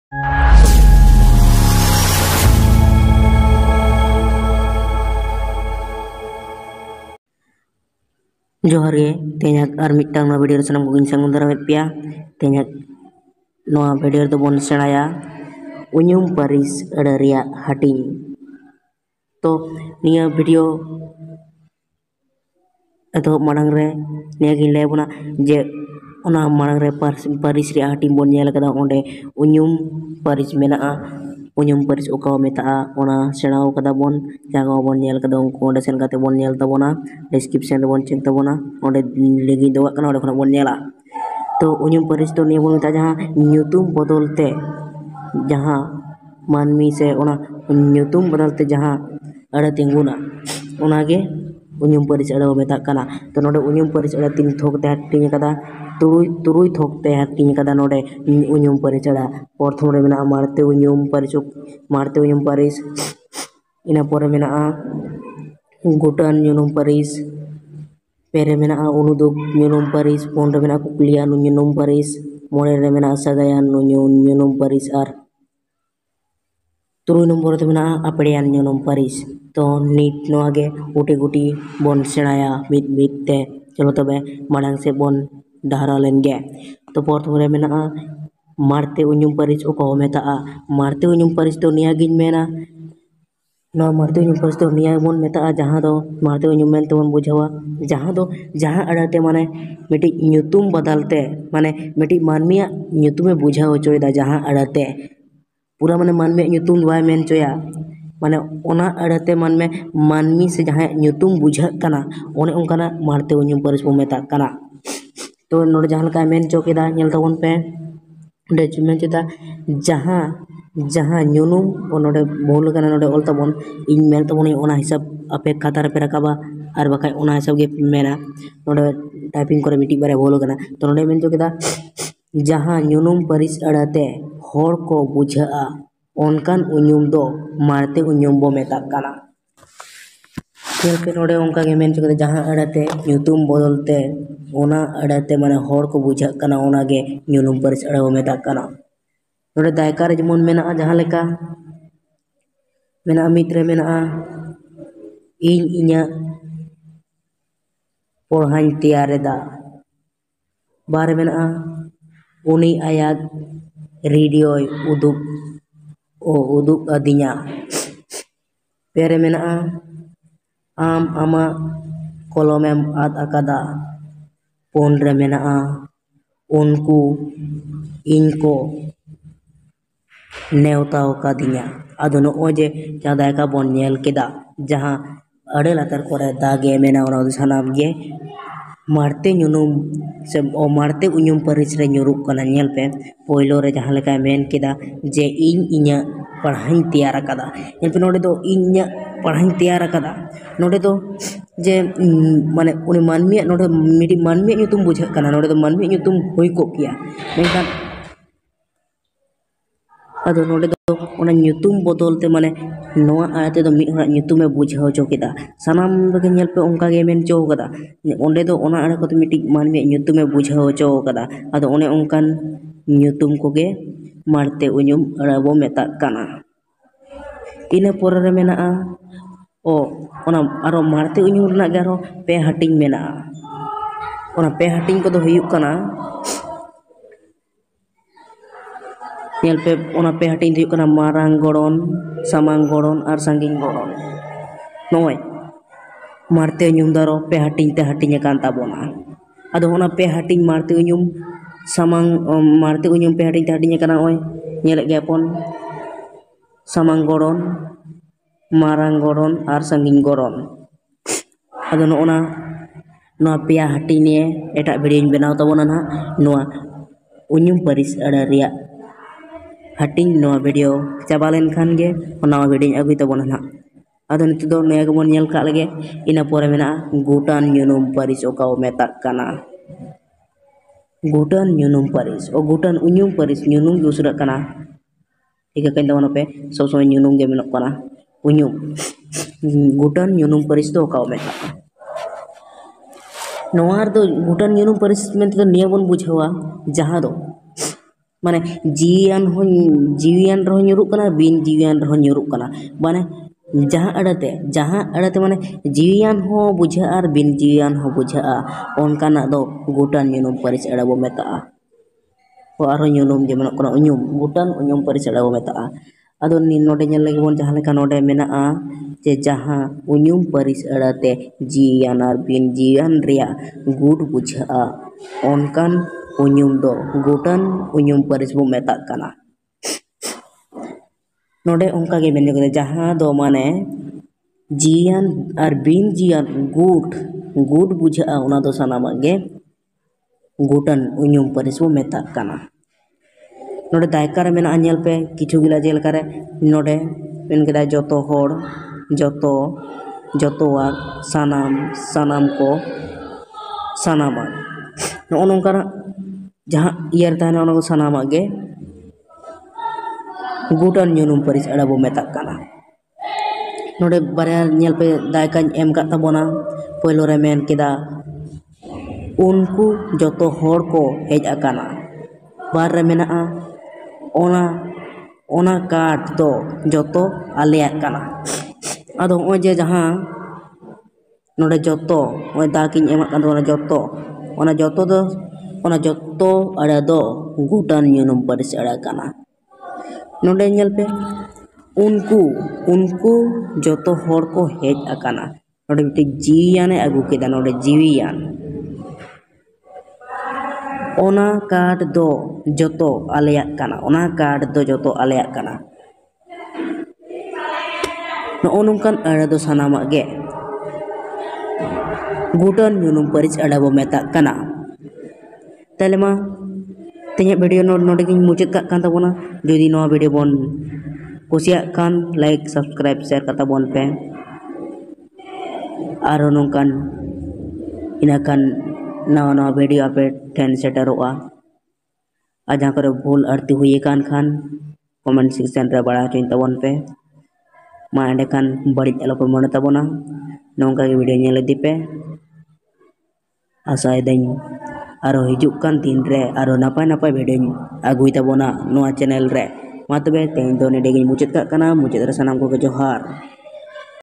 जोहार गे तेना और मिट्टांग ना वीडियो सनम को संग दाराम पेया तेना नोआ वीडियो दो बन सेणाया उन्युम पारिस अड़ा रिया हाटिंग। तो निया वीडियो एतो मांग रे निया गिन ले बना जे ओना मांग रे पारिस रिया हाटिंग बन नेल कदा ओंडे उन्युम पारिस मेना उन्युम पारिस ओका मेता ओना सेणाव कदा बन जागा बन नेल कदा उनको ओंडे सेन काते बन नेल तबोना डिस्क्रिप्शन रे बन चेक तबोना ओंडे लिंक दो कना ओंडे खना बन नेला। तो उन्युम पारिस तो निया बन मेता जहां ᱧᱩᱛᱩᱢ बदलते जहां मानमी से ओना ᱧᱩᱛᱩᱢ बदलते जहां अड़ा तिंगुना ओनागे उन्युम पारिस अड़ा मेता कना। तो नोडे उन्युम पारिस अड़ा तीन थोक ते हटिंग कदा तुरुई थोक ते हटिंग कदा नोडे उन्युम पारिस अड़ा प्रथम रे मेना मारते उन्युम पारिस इना पोरे मेना गुटान ᱧᱩᱱᱩᱢ पारिस पेरे मेना उनुदुग ᱧᱩᱱᱩᱢ पारिस पुन रे मेना कुकलियान ᱧᱩᱱᱩᱢ पारिस मोड़े रे मेना सगायान ᱧᱩᱱᱩᱢ पारिस और तुरुई नंबर ते मेना आपड़ियान ᱧᱩᱱᱩᱢ पारिस। तो नीट नोआगे उटी गुटी बन सेणाया मिट ते चलो तबे माड़ांग से बन डहरा लेनगे। तो प्रथम रे मेना मारते उन्युम पारिस ओका मेता मारते उन्युम पारिस तो निया गिन मेना नोआ मारते उन्युम पारिस तो निया बन मेता जहां दो मारते उन्युम मेन तबन बुझावा जहां अड़ाते माने मिटी ᱧᱩᱛᱩᱢ बदलते माने मिटी मानमिया ᱧᱩᱛᱩᱢे बुझाव होचोयदा जहां अड़ाते पूरा माने मानमिया ᱧᱩᱛᱩᱢ बाय मेन चोया माने ओना अड़ाते मानमे मानमी से जहां ᱧᱩᱛᱩᱢ बुझा कना ओने ओंकाना मारते उन्युम पारिस बो मेता कना। तो नोडे जहां लका मेन चोकेदा नेल तबन पे ओंडे मेन चेदा जहां ᱧᱩᱱᱩᱢ नोडे बोल कना नोडे ऑल तबन इन मेल तबन ओना हिसाब आपे खाता रे पे रकाबा और बकाय ओना हिसाब गे मेना नोडे टाइपिंग करे मिटी बारे बोल कना। तो नोडे मेन चोकेदा जहां ᱧᱩᱱᱩᱢ पारिस अड़ाते होड़ को बुझा ओनकान उन्युम दो मारते उन्युम बो मेता कना। खेल पे नोडे ओंका गे मेन चोकेदा जहां अड़ाते ᱧᱩᱛᱩᱢ बदलते ओना अड़ाते माने होड़ को बुझा कना ओना गे ᱧᱩᱱᱩᱢ पारिस अड़ा बो मेता कना। नोडे दायका रे जेमन मेना जहां लेका मेना मित रे मेना इन इन्या पढ़ाई तैयारेदा बारे मेना उनी आयाग वीडियो उदुग अदिया पेरे मेना आम आमा कलमेम आद अकादा पुन रे मेना उनको इनको नेवताव कादिया। आदो नोओ जे जहां दायका बन नेल केदा जहां अड़े लातार करे दागे मेना ओना सानाम गे मारते ᱧᱩᱱᱩᱢ से मारते उन्युम पारिस रे ᱧᱩᱨᱩᱜ कना नेल पे पोइलो रे जहां लेका मेन केदा जे इन इन्या पढ़ाई तैयार अकादा नेल पे नोडे दो इन्या पढ़ाई तैयार अकादा नोडे दो जे माने उनी मानमिया नोडे मिडी मानमिया ᱧᱩᱛᱩᱢ बुझा कना नोडे दो मानमिया ᱧᱩᱛᱩम होई को किया मेनखान अदो नोडे दो ओना ᱧᱩᱛᱩᱢ बदलते माने नोआ आयते दो मिड हरा ᱧᱩᱛᱩमे बुझाव चो केदा सानाम लगे नेल पे ओंका गे मेन चो कदा ओंडे दो ओना अड़ा को मिटी मानमिया ᱧᱩᱛᱩमे बुझाव चो कदा अदो ओने ओंकान ᱧᱩᱛᱩम कोगे मारते उन्युम अड़ा बो मेता कना। इना पोरे रे मेना ओना आरो मारते उन्युम रना गे आरो पे हाटिंग मेना ओना पे हाटिंग को दो हुयुग कना नेल पे ओना पे हाटिंग हुयुग कना मारांग गड़न सामांग गड़न और सांगिन गड़न नोय मारते उन्युम दारो पे हाटिंग ते हाटिंग कान ताबोना। आदो ओना पे हाटिंग मारते उन्युम पे हाटिंग ते हाटिंग काना ओय नेल गेपन सामांग गड़न मारांग गड़न और सांगिन गड़न। आदो नोना नोआ पेया हाटिंग निये एटा वीडियो बनाव ताबोना ना नोआ उन्युम पारिस अड़ा रिया हाटिंग नोआ वीडियो चाबा लेन खान गे नोआ वीडियो अगुई ताबोना ना। आदो नितो दो नया गेबन नेल का लगे इना पोरे मेना गुटान ᱧᱩᱱᱩᱢ पारिस ओका मेता कना गुटान ᱧᱩᱱᱩᱢ पारिस ओ गुटान उन्युम पारिस ᱧᱩᱱᱩᱢ गे उसरा कना ठीक है कहीं पे सब समय ᱧᱩᱱᱩᱢ गे मेनोग कना उन्युम गुटान ᱧᱩᱱᱩᱢ पारिस दो ओका मेता नोआ दो गुटान ᱧᱩᱱᱩᱢ पारिस मेनते निया बन बुझावा जहां दो माने जीवियान रहो nyuruk kana bin जीवियान रहो nyuruk kana माने जहाँ अड़ते माने जीवियान हो बुझा और बिन जीवियान हो बुझा ओनकाना दो गुटान nyunum paris अड़ा बो मेता और nyunum जेमन कोना उnyum गुटान उnyum paris अड़ा बो मेता अदो नि नोडे ñel lagi bon जहाँ लेका नोडे मेना जे जहाँ उnyum paris अड़ाते जीवियान और बिन जीवियान रिया गुट बुझा ओनकान उnyum दो गुटान उnyum paris बो मेता काना नोडे उनका के मेने को जहाँ दो माने जीवियान और बिन जीवियान गुट बुझा उना दो सानामा गे गुटान उnyum paris बो मेता काना नोडे दायका रे मेना ñel पे किछु गिला जेल करे नोडे मेन केदा जतो होड़ जतोवा सानाम को सानामा नो नोंका जहाँ ईयर ताने ओना को सानामा गे गुटान ñunum paris अड़ा बो मेता काना नोडे बारे ñel पे दायका एम का ताबोना पहिलो रे मेन केदा उनको जतो होड़ को हेज आकाना बार रे मेना ओना कार्ड दो जतो आलेया काना अदो ओजे जहाँ नोडे जतो ओय दाकिन एमा कान ओना जतो अड़ा दो गुटान ñunum paris अड़ा काना नोडे ñel पे उनको जतो होड़ को हेज आकाना नोडे मिटे जीवियान अगु केदा नोडे जीवियान ओना कार्ड दो जतो आलेया काना नो ओनुंकान अड़ा दो सानामा गे गुटान ñunum paris अड़ा बो मेता काना ताले मा तेज वीडियो नोडे गिन मुचाद का कान ताबोना जुदी नोआ वीडियो बोन कुसिया कान लाइक सब्सक्राइब शेयर करता बोन पे आरो नोंकान इनाकान नवा वीडियो आपे ठेन सेटरोआ आ जहाँ करे भूल आरती हुई कान खान कमेंट सेक्शन रे बड़ा चोइन ताबोन पे मा एंडे कान बड़ी अलो पे मन ताबोना नोंका के वीडियो ñel इदी पे आशा एदाइन आरो हिजुक कान दिन रे आरो नापाय वीडियो आगुई ताबोना नोआ चैनल रे मा तबे तेन दो नेडे गिन मुचाद का काना मुचाद रे सानाम को जोहार।